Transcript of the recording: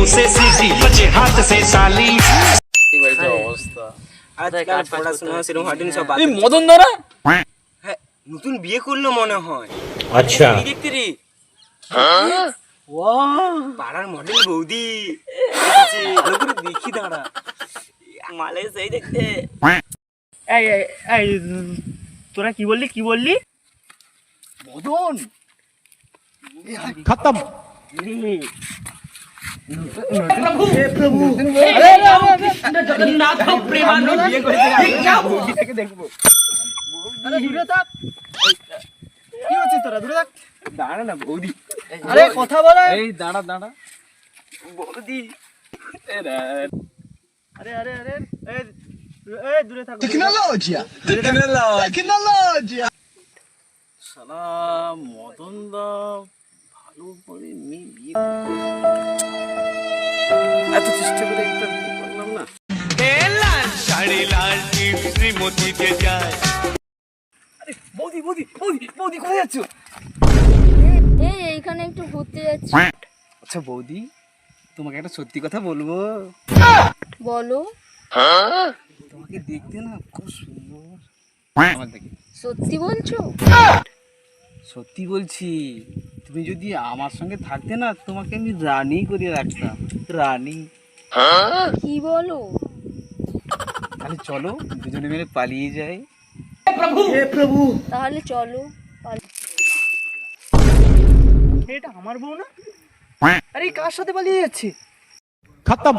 से सीटी बचे हाथ से साली অবস্থা আজকাল পড়াশোনা সেরকম হয়নি, সব বাদ। এই মদন দানা হ্যাঁ, নতুন বিয়ে করলো মনে হয়। अच्छा কি দেখতে রে? পাড়ার মডেল বৌদি এসেছে। ভালো করে দেখি দাঁড়া, মালে সেই দেখতে। এই এই এই তোরা কি বললি মদন खत्म কি হচ্ছে তোরা দূরে থাক। দাঁড়া না বৌদি, আরে কথা বলে। এই দাঁড়া দাঁড়া বৌদি। আরে আরে আরে এই এই দূরে থাক। শালা মদন দা ভালো করে মেয়ে বিয়ে এত চেষ্টা করে একটা বিয়ে করলাম না। साड़ी लाल टीप श्रीमती के जाए বৌদি বৌদি বৌদি বৌদি কোথায় যাচ্ছ? এই এইখানে একটু ঘুরতে যাচ্ছি। আচ্ছা বৌদি, তোমাকে একটা সত্যি কথা বলবো। বলো। তোমাকে দেখতে না খুব সুন্দর। আমার দেখে সত্যি বলছো? সত্যি বলছি, তুমি যদি আমার সঙ্গে থাকতে না, তোমাকে আমি রানী করে রাখতাম, রানী। কি বলো? তাহলে চলো দুজনে মিলে পালিয়ে যাই। তাহলে চলো। এটা আমার বউ না? আরে কার সাথে পালিয়ে যাচ্ছে? खत्म